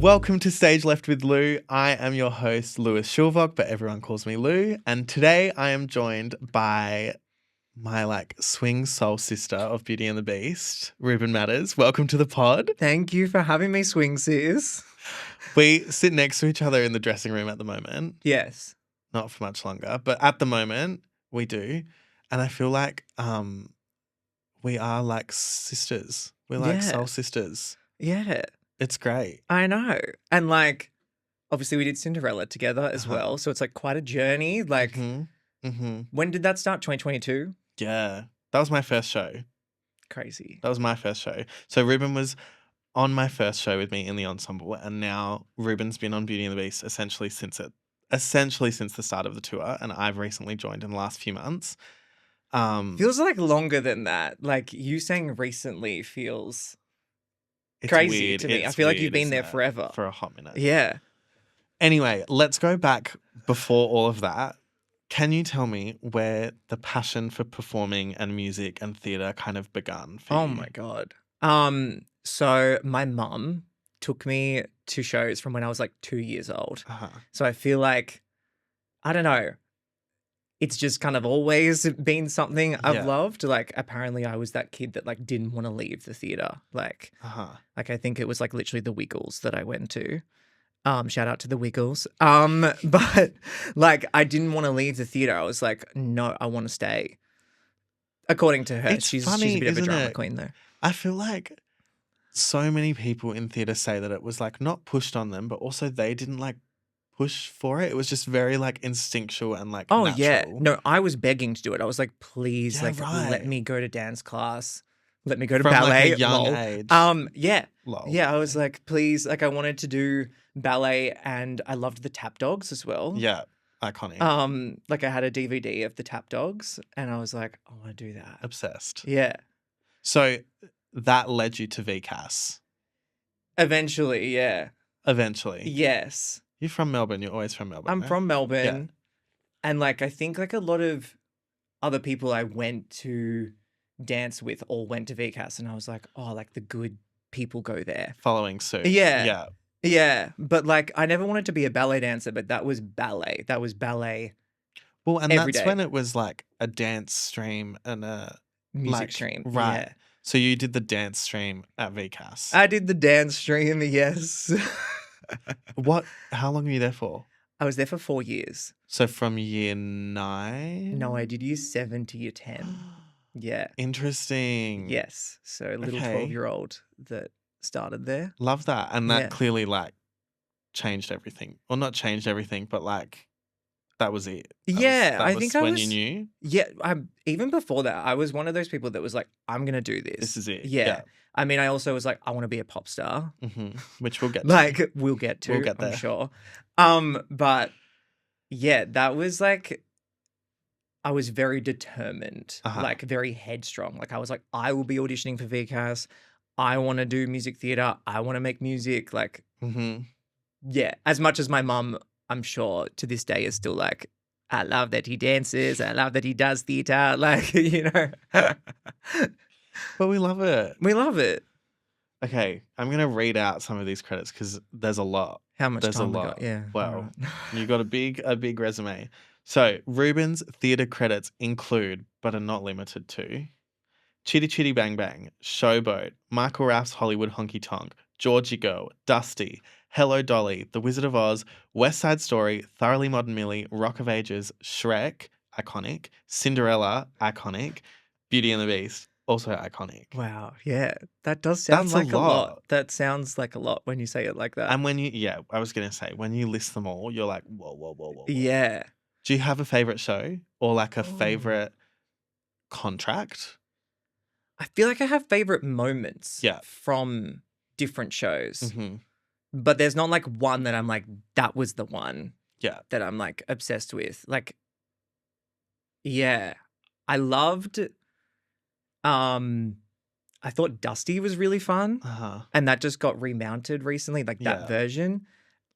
Welcome to Stage Left with Lew. I am your host, Lewis Schulvog, but everyone calls me Lew. And today I am joined by my swing soul sister of Beauty and the Beast, Rubin Matters. Welcome to the pod. Thank you for having me, swing sis. We sit next to each other in the dressing room at the moment. Yes. Not for much longer, but at the moment we do. And I feel like we are like sisters. We're like soul sisters. Yeah. It's great. I know. And obviously we did Cinderella together as well. So it's quite a journey. When did that start? 2022? Yeah. That was my first show. Crazy. That was my first show. So Ruben was on my first show with me in the ensemble, and now Ruben's been on Beauty and the Beast essentially since the start of the tour, and I've recently joined in the last few months. Feels like longer than that. You saying recently feels It's crazy weird. to me. It's I feel like weird, you've been isn't there it? forever. For a hot minute. Yeah. Anyway, let's go back before all of that. Can you tell me where the passion for performing and music and theatre kind of begun for you? Oh my God. So my mum took me to shows from when I was 2 years old. So I feel like, I don't know, it's just kind of always been something I've loved. Apparently I was that kid that didn't want to leave the theatre. I think it was literally the Wiggles that I went to. Shout out to the Wiggles. But I didn't want to leave the theatre. I was like, no, I want to stay. According to her, It's she's funny, a bit of a isn't drama it? queen though. I feel like so many people in theatre say that it was not pushed on them, but also they didn't push for it. It was just very instinctual and Oh natural. yeah. No, I was begging to do it. I was like, please, Yeah, right. let me go to dance class. Let me go to From ballet. a young lol. age. Yeah. Lol. Yeah, I was like, please, I wanted to do ballet and I loved the Tap Dogs as well. Yeah. Iconic. I had a DVD of the Tap Dogs and I was like, I want to do that. Obsessed. Yeah. So that led you to VCAS. Eventually, yeah. Eventually. Yes. You're from Melbourne. You're always from Melbourne. I'm right? from Melbourne. Yeah. And I think a lot of other people I went to dance with all went to VCAS and I was like, oh, the good people go there. Following suit. Yeah. Yeah. Yeah. But I never wanted to be a ballet dancer, but that was ballet. That was ballet. Well, and every that's day. when it was a dance stream and a Music stream. Right. Yeah. So you did the dance stream at VCAS. I did the dance stream, yes. How long were you there for? I was there for 4 years. So from year 9? No, I did year 7 to year 10. Yeah. Interesting. Yes. So a little Okay. 12-year-old that started there. Love that. And that Yeah. clearly changed everything. Well, not changed everything, but that was it. I think I when was. you knew Yeah. Even before that, I was one of those people that was like, I'm going to do this. this is it. Yeah. I mean, I also was like, I want to be a pop star. Which we'll get to. We'll get to, We'll get I'm there. sure. But yeah, that was I was very determined, very headstrong. I was like, I will be auditioning for VCAS. I want to do music theatre. I want to make music. Yeah, as much as my mum, I'm sure to this day is still like, I love that he dances. I love that he does theatre. But we love it. We love it. Okay, I'm going to read out some of these credits because there's a lot. How much There's time a we lot. got? Yeah. Well, all right. you got a big resume. So Ruben's theatre credits include, but are not limited to, Chitty Chitty Bang Bang, Showboat, Michael Raff's Hollywood Honky Tonk, Georgie Girl, Dusty, Hello Dolly, The Wizard of Oz, West Side Story, Thoroughly Modern Millie, Rock of Ages, Shrek, iconic, Cinderella, iconic, Beauty and the Beast, also iconic. Wow. Yeah. That does sound That's a like a lot. lot. That sounds like a lot when you say it like that. And when I was going to say, when you list them all, you're like, whoa, whoa, whoa, whoa. Yeah. Do you have a favourite show or a favourite contract? I feel like I have favorite moments Yeah. from different shows, Mm-hmm. but there's not one that I'm like, that was the one Yeah. that I'm obsessed with. Yeah, I loved, I thought Dusty was really fun and that just got remounted recently, that version.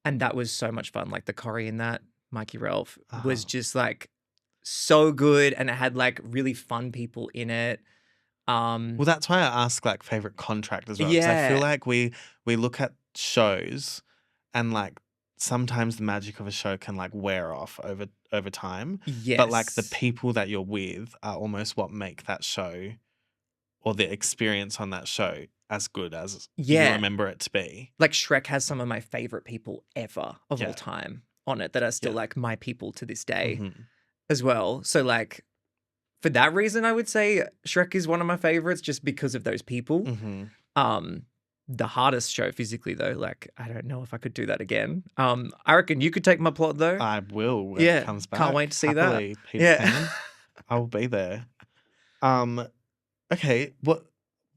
And that was so much fun. The choreo in that, Mikey Ralph, was just so good and it had really fun people in it. Well, that's why I ask favorite contract as well. 'Cause I feel like we look at shows and like sometimes the magic of a show can like wear off over time. But like the Yes. people that you're with are almost what make that show or the experience on that show as good as you Yeah. remember it to be. Like Shrek has some of my favorite people ever of all Yeah. time on it that are still Yeah. like my people to this day Mhm. as well. So like for that reason, I would say Shrek is one of my favorites just because of those people. Mhm. The hardest show physically though, like I don't know if I could do that again. I reckon you could take my plot though. I will when it Yeah, comes can't back. wait to see that. Happily, Peter Yeah. Pan. I will be there. Um, okay. What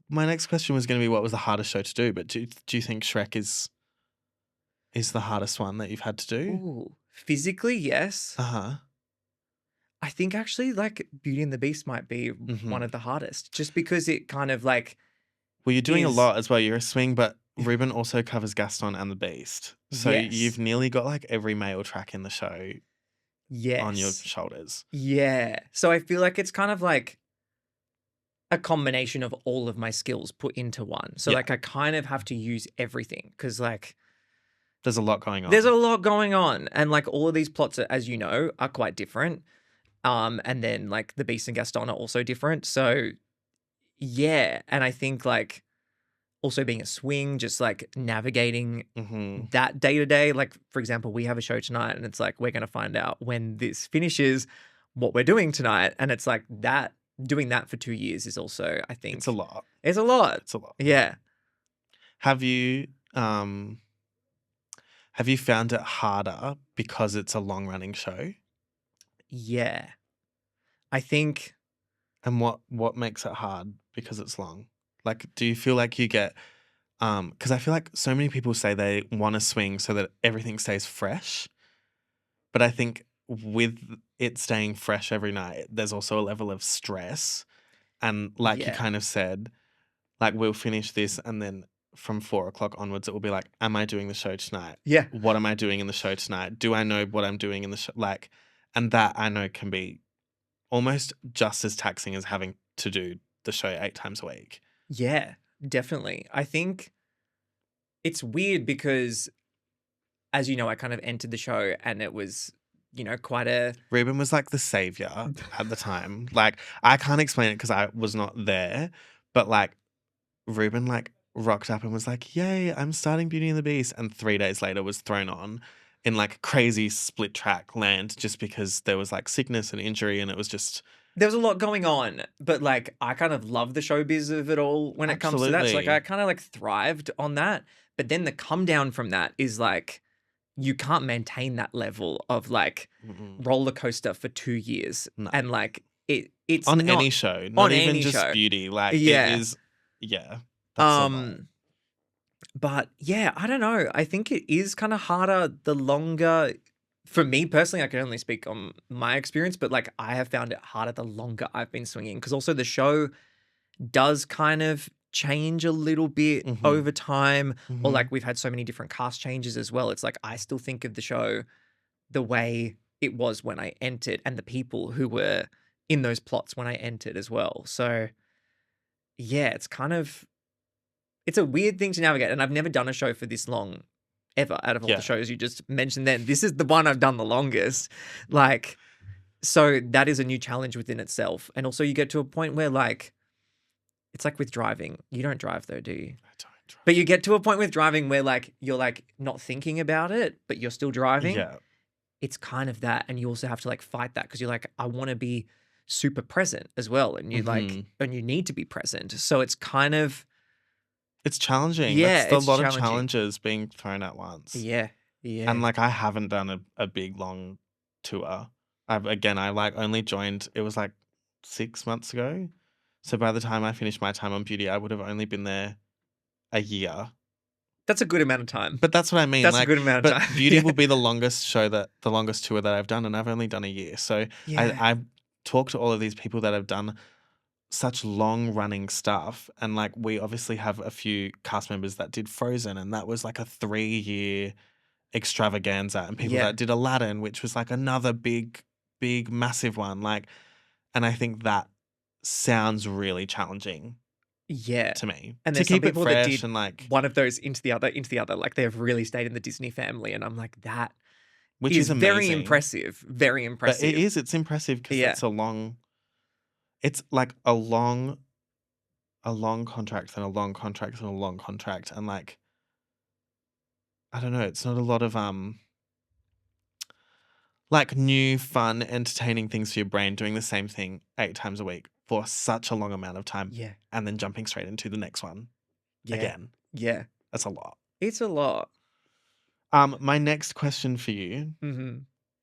my next question was going to be, what was the hardest show to do? But do you think Shrek is the hardest one that you've had to do? Ooh, physically, yes. Uh huh. I think actually like Beauty and the Beast might be one Mhm. of the hardest, just because it kind of like Well, you're doing a is lot as well. You're a swing, but Ruben also covers Gaston and the Beast, so yes, you've nearly got like every male track in the show on your yes, shoulders. yeah. So I feel like it's kind of like a combination of all of my skills put into one. So Yeah. like I kind of have to use everything because like There's a lot going on. there's a lot going on, and like all of these plots, are, as you know, are quite different. And then like the Beast and Gaston are also different. So yeah, and I think like also being a swing, just like navigating Mhm. that day to day. Like, for example, we have a show tonight and it's like, we're going to find out when this finishes what we're doing tonight. And it's like that, doing that for 2 years is also, I It's a think, lot. it's a lot. It's a lot. Yeah. Have you um have you found it harder because it's a long-running show? Yeah. I think, And what makes it hard because it's long? Like, do you feel like you get because I feel like so many people say they want to swing so that everything stays fresh, but I think with it staying fresh every night, there's also a level of stress. And like you yeah. kind of said, like we'll finish this and then from 4 o'clock onwards, it will be like, am I doing the show tonight? Yeah. What am I doing in the show tonight? Do I know what I'm doing in the show? Like, and that I know can be almost just as taxing as having to do the show 8 times a week. Yeah. Definitely. I think it's weird because, as you know, I kind of entered the show and it was, quite a, Ruben was like the savior at the time. Like, I can't explain it because I was not there, but like, Ruben like rocked up and was like, "Yay, I'm starting Beauty and the Beast," and 3 days later was thrown on in like crazy split track land just because there was like sickness and injury, and it was just there was a lot going on, but like I kind of love the showbiz of it all when it comes to that. So like I absolutely. kind of like thrived on that. But then the come down from that is like you can't maintain that level of like Mm-mm. roller coaster for 2 years. No, And like it's on not any show, not on even any just show. Beauty. Like it Yeah. is, yeah, that's the vibe. Um but yeah, I don't know. I think it is kind of harder the longer for me personally, I can only speak on my experience, but like I have found it harder the longer I've been swinging because also the show does kind of change a little bit Mm-hmm. over time, or Mm-hmm. like we've had so many different cast changes as well. It's like I still think of the show the way it was when I entered and the people who were in those plots when I entered as well. So yeah, it's a weird thing to navigate. And I've never done a show for this long ever out of all the Yeah. shows you just mentioned then. This is the one I've done the longest. Like, so that is a new challenge within itself. And also you get to a point where like, it's like with driving. You don't drive though, do you? I don't try. But you get to a point with driving where like you're like not thinking about it, but you're still driving. Yeah. It's kind of that. And you also have to like fight that because you're like, I want to be super present as well. And you Mm-hmm. and you need to be present. So it's kind of, It's challenging. yeah, That's a it's lot of challenging. challenges being thrown at once. Yeah. Yeah. And like I haven't done a big long tour. I like only joined, it was like 6 months ago. So by the time I finished my time on Beauty, I would have only been there a year. That's a good amount of time. But that's what I mean. That's a Like, good amount of but time. Beauty Yeah. will be the longest the longest tour that I've done, and I've only done a year. So Yeah. I've talked to all of these people that have done such long running stuff, and like we obviously have a few cast members that did Frozen, and that was like a 3 year extravaganza, and people Yeah. that did Aladdin, which was like another massive one. Like, and I think that sounds really challenging. Yeah. to me. And To there's some keep it people that fresh did and like, one of those into the other. Like they've really stayed in the Disney family. And I'm like, that which is is very amazing. impressive. Very But impressive. it's impressive because Yeah. it's like a long contract and a long contract and a long contract. And like, I don't know, it's not a lot of like new, fun, entertaining things for your brain doing the same thing 8 times a week for such a long amount of time Yeah. and then jumping straight into the next one Yeah. again. Yeah. That's a lot. It's a lot. My next question for you, Mm-hmm.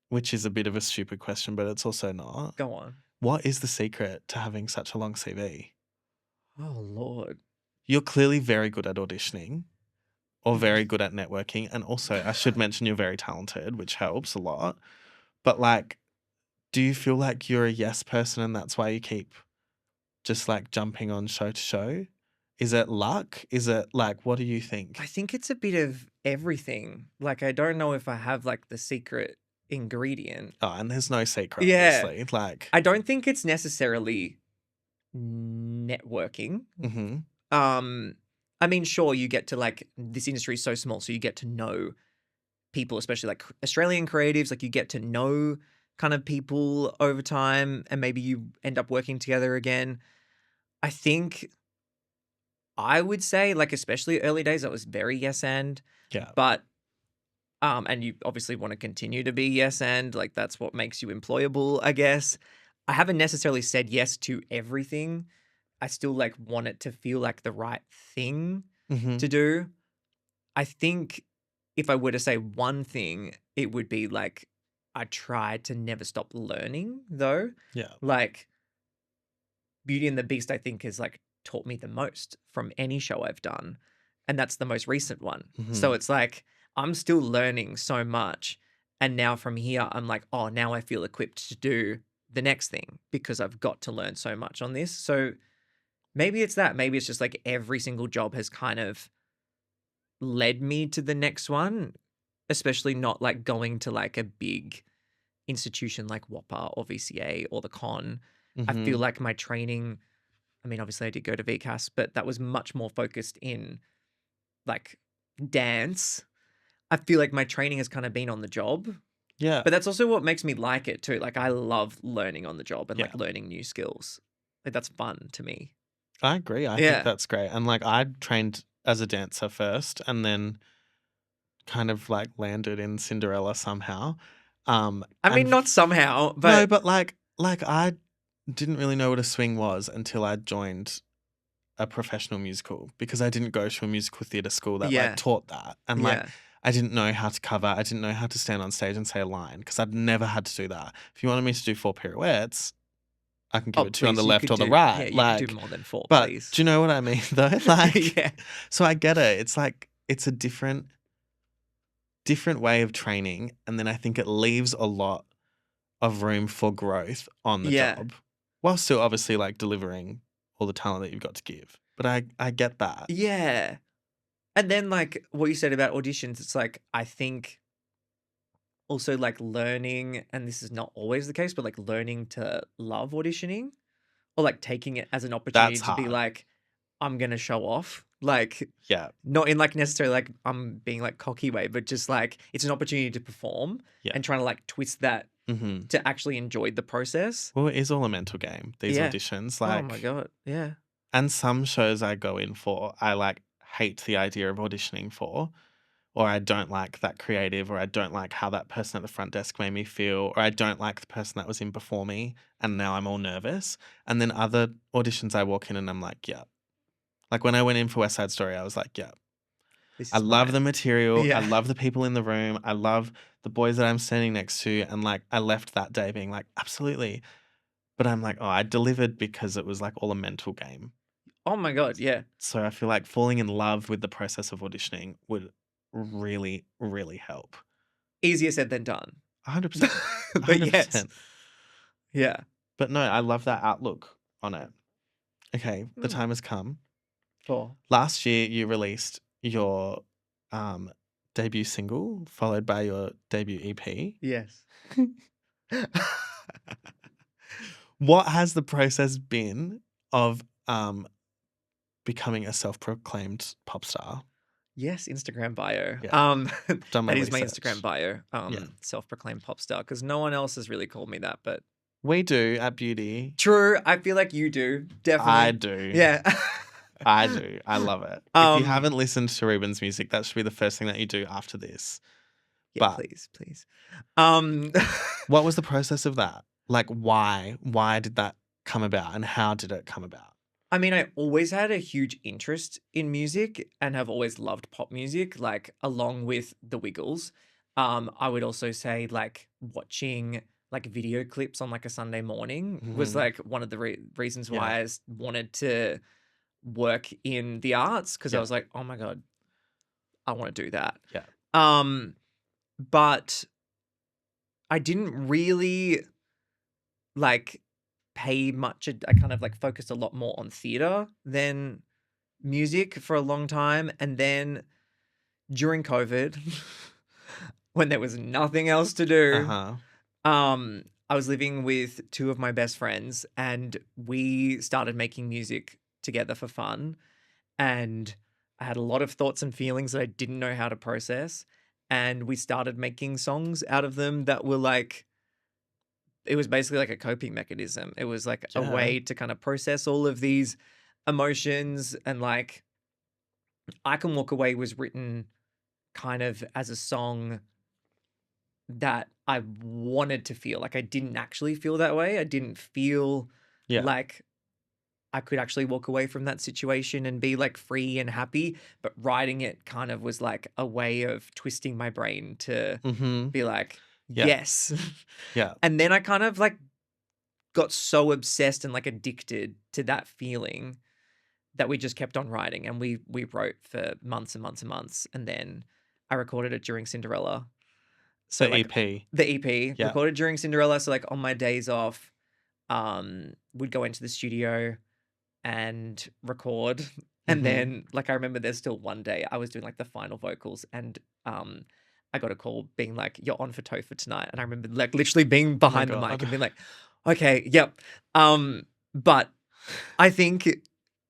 which is a bit of a stupid question, but it's also not. Go on. What is the secret to having such a long CV? Oh, Lord. You're clearly very good at auditioning or very good at networking. And also, I should mention you're very talented, which helps a lot. But like, do you feel like you're a yes person and that's why you keep just like jumping on show to show? Is it luck? Is it like, what do you I think? think it's a bit of everything. Like, I don't know if I have like the secret ingredient. Oh, and there's no secret, Yeah. obviously. Like, I don't think it's necessarily networking. mm-hmm. I mean, sure, you get to like this industry is so small, so you get to know people, especially like Australian creatives. Like, you get to know kind of people over time, and maybe you end up working together again. I think I would say, like, especially early days, I was very yes and, Yeah. but and you obviously want to continue to be yes and, like, that's what makes you employable, I guess. I haven't necessarily said yes to everything. I still like want it to feel like the right thing Mm-hmm. to do. I think if I were to say one thing, it would be like I try to never stop learning though. Yeah. Like Beauty and the Beast, I think, has like taught me the most from any show I've done. And that's the most recent one. Mm-hmm. So it's like I'm still learning so much. And now from here, I'm like, oh, now I feel equipped to do the next thing because I've got to learn so much on this. So maybe it's that. Maybe it's just like every single job has kind of led me to the next one, especially not like going to like a big institution like WAPA or VCA or the Con. I Mm-hmm. feel like my training, I mean, obviously I did go to VCAS, but that was much more focused in like dance. I feel like my training has kind of been on the job, Yeah. but that's also what makes me like it too. Like I love learning on the job and Yeah. like learning new skills. Like that's fun to me. I agree. I Yeah. think that's great. And like, I trained as a dancer first and then kind of like landed in Cinderella somehow. I and mean, not somehow, no, but but like I didn't really know what a swing was until I joined a professional musical because I didn't go to a musical theatre school that yeah, like taught that. And like yeah. I didn't know how to cover, I didn't know how to stand on stage and say a line because I'd never had to do that. If you wanted me to do 4 pirouettes, I can give Oh, it to you on the please, you left could or the do, yeah, right. you could do Like, more than 4, but please. do you know what I mean though? Like, Yeah. so I get it. It's like, it's a different way of training. And then I think it leaves a lot of room for growth on the Yeah. job while still obviously like delivering all the talent that you've got to give. But I get that. Yeah. And then like what you said about auditions, it's like I think also like learning, and this is not always the case, but like learning to love auditioning or like taking it as an opportunity That's to be hard. like, I'm gonna show off. Like Yeah. not in like necessarily like I'm being like cocky way, but just like it's an opportunity to perform Yeah. and trying to like twist that Mm-hmm. to actually enjoy the process. Well, it is all a mental game, these Yeah. auditions. Oh Like, my God. Yeah. and some shows I go in for, I like hate the idea of auditioning for, or I don't like that creative, or I don't like how that person at the front desk made me feel, or I don't like the person that was in before me, and now I'm all nervous. And then other auditions I walk in and I'm like, yeah. Like when I went in for West Side Story, I was like, yeah. This I is love mine. the material. I Yeah. love the people in the room. I love the boys that I'm standing next to. And like, I left that day being like, absolutely. But I'm like, oh, I delivered because it was like all a mental game. Oh my God. Yeah. So I feel like falling in love with the process of auditioning would really, really help. Easier said than done. 100%. But yes. 100%. Yeah. But no, I love that outlook on it. Okay, the time has come. For Last year, you released your debut single, followed by your debut EP. yes. What has the process been of becoming a self-proclaimed pop star? Yes, Instagram bio. Yeah. Done my That is my Instagram research. bio. Yeah. Self-proclaimed pop star, because no one else has really called me that. But We do at Beauty. true, I feel like you do I definitely. do. Yeah. I do. I love it. If you haven't listened to Rubin's music, that should be the first thing that you do after this. Yeah, But please, please. Um, what was the process of that? Like, why? Why did that come about, and how did it come about? I mean, I always had a huge interest in music and have always loved pop music, like along with the Wiggles. I would also say like watching like video clips on like a Sunday morning was Mhm. like one of the reasons Yeah. why I wanted to work in the arts, because I Yeah. was like, oh my God, I want to do that. Yeah. But I didn't really like pay much. I kind of like focused a lot more on theater than music for a long time. And then during COVID, when there was nothing else to do, Uh-huh. I was living with two of my best friends and we started making music together for fun. And I had a lot of thoughts and feelings that I didn't know how to process. And we started making songs out of them that were like, it was basically like a coping mechanism. It was like a Yeah. way to kind of process all of these emotions. And like, I Can Walk Away was written kind of as a song that I wanted to feel. Like, I didn't actually feel that way. I didn't feel Yeah. like I could actually walk away from that situation and be like free and happy. But writing it kind of was like a way of twisting my brain to Mm-hmm. be like, Yeah. yes. Yeah. And then I kind of like got so obsessed and like addicted to that feeling that we just kept on writing, and we wrote for months and months and months. And then I recorded it during Cinderella. So The like EP. the EP Yeah. recorded during Cinderella. So like on my days off, we'd go into the studio and record. And Mhm. then like I remember there's still one day I was doing like the final vocals, and I got a call being like, "You're on for Topher tonight." And I remember like literally being behind the mic God. and being like, "Okay, yep." But I think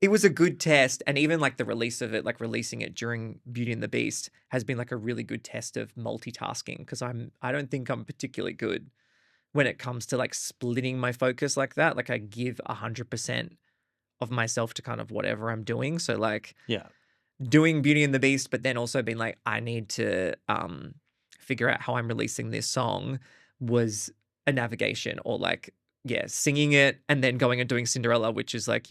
it was a good test, and even like the release of it, like releasing it during Beauty and the Beast, has been like a really good test of multitasking, because I don't think I'm particularly good when it comes to like splitting my focus like that. Like I give 100% of myself to kind of whatever I'm doing. So like Yeah. doing Beauty and the Beast, but then also being like, I need to figure out how I'm releasing this song, was a navigation. Or like, yeah, singing it and then going and doing Cinderella, which is like,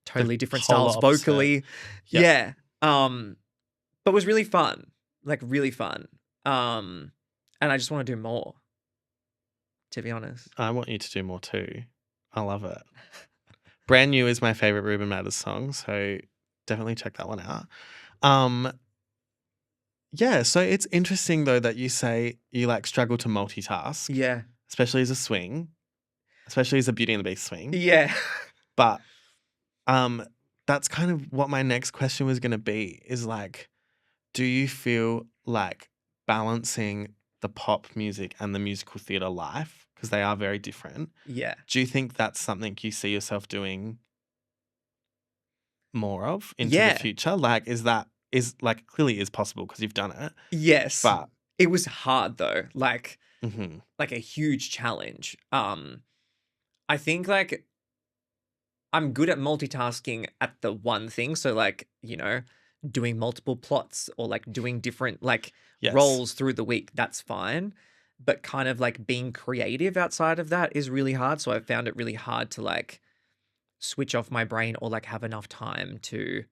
totally different polar styles opposite. vocally. Yeah. Yeah. But was really fun. Like really fun. And I just want to do more, to be honest. I want you to do more too. I love it. Brand New is my favorite Rubin Matters song, so definitely check that one out. Yeah, so it's interesting though that you say you like struggle to multitask, Yeah. especially as a swing, especially as a Beauty and the Beast swing. Yeah. But that's kind of what my next question was going to be, is like, do you feel like balancing the pop music and the musical theatre life, because they are very different, Yeah. do you think that's something you see yourself doing more of into the Yeah. future? Like, is like clearly is possible because you've done it, Yes. but It was hard though. Like mhm. like a huge challenge. I think like I'm good at multitasking at the one thing. So like, doing multiple plots or like doing different like Yes. roles through the week, that's fine. But kind of like being creative outside of that is really hard. So I found it really hard to like switch off my brain or like have enough time to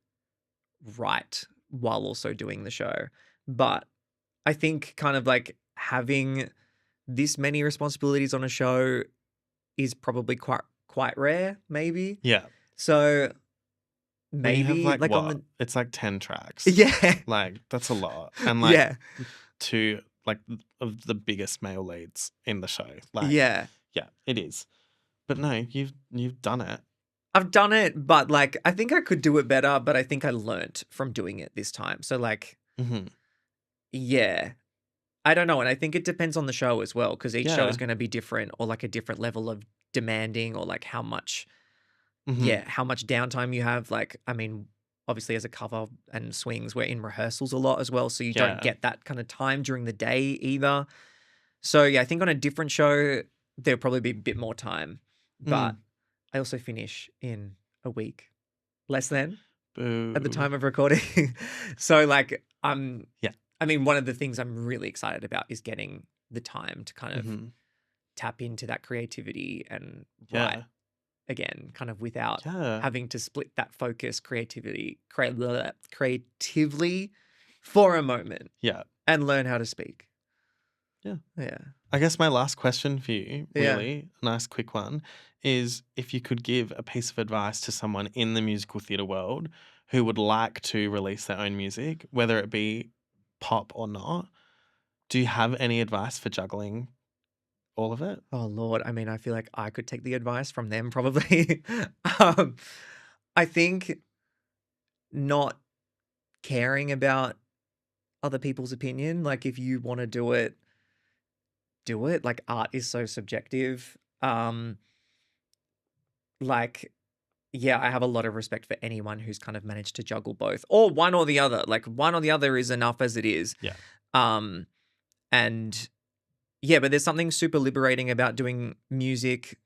write while also doing the show. But I think kind of like having this many responsibilities on a show is probably quite rare, maybe. Yeah. So When you have maybe like like what? on the It's like 10 tracks. yeah. Like that's a lot. And like Yeah. two like of the biggest male leads in the show. Like Yeah. yeah, it is. But no, you've done it. I've done it, but like I think I could do it better, but I think I learnt from doing it this time. So like Mhm. yeah. I don't know, and I think it depends on the show as well, because each show Yeah. is going to be different, or like a different level of demanding, or like how much Mhm. how much downtime you have. Like, I mean, obviously as a cover and swings, we're in rehearsals a lot as well. So you Yeah. don't get that kind of time during the day either. So yeah, I think on a different show, there'll probably be a bit more time. But I also finish in a week, less than Boo. at the time of recording. So like Yeah. I mean, one of the things I'm really excited about is getting the time to kind of tap into that creativity and write again, kind of without having to split that focus creatively for a moment. Yeah. And learn how to speak. Yeah. Yeah. I guess my last question for you, really, nice quick one, is if you could give a piece of advice to someone in the musical theatre world who would like to release their own music, whether it be pop or not, do you have any advice for juggling all of it? Oh, Lord. I mean, I feel like I could take the advice from them probably. I think not caring about other people's opinion. Like, if you want to do it, do it. Like, art is so subjective. Like, yeah, I have a lot of respect for anyone who's kind of managed to juggle both or one or the other. Like, one or the other is enough as it is. Yeah. And yeah, but there's something super liberating about doing music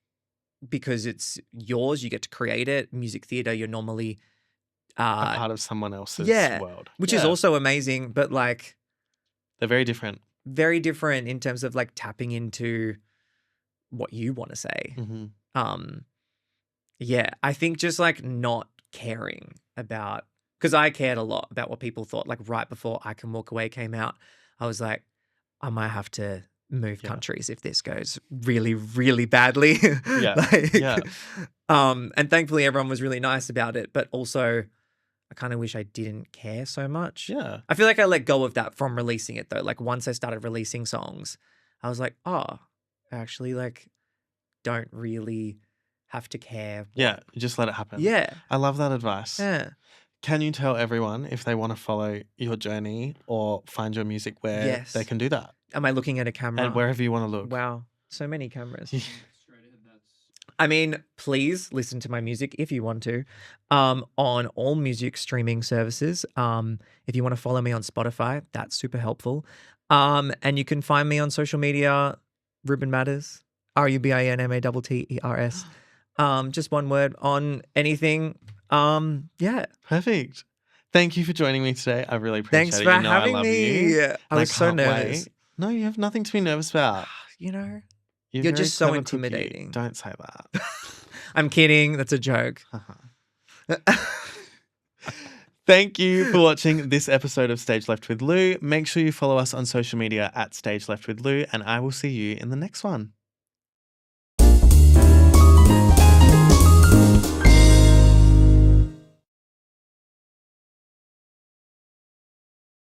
because it's yours. You get to create it. Music theater, you're normally a part of someone else's world. Which is also amazing, but like they're very different. Very different in terms of like tapping into what you want to say. Yeah, I think just like not caring about, because I cared a lot about what people thought. Like right before I Can Walk Away came out, I was like, I might have to move countries if this goes really, really badly. And thankfully everyone was really nice about it, but also I kind of wish I didn't care so much. Yeah. I feel like I let go of that from releasing it though. Like once I started releasing songs, I was like, oh, I actually like don't really have to care. Yeah, just let it happen. Yeah. I love that advice. Yeah. Can you tell everyone if they want to follow your journey or find your music where they can do that? Am I looking at a camera? And wherever you want to look. Wow. So many cameras. I mean, please listen to my music if you want to on all music streaming services. If you want to follow me on Spotify, that's super helpful. And you can find me on social media, Rubin Matters, RUBINMATTERS. Just one word on anything. Yeah. Perfect. Thank you for joining me today. I really appreciate it. Thanks for having me. You. I was so nervous. No, you have nothing to be nervous about. You know, you're just so intimidating. Cookie. Don't say that. I'm kidding. That's a joke. Thank you for watching this episode of Stage Left with Lew. Make sure you follow us on social media at Stage Left with Lew, and I will see you in the next one.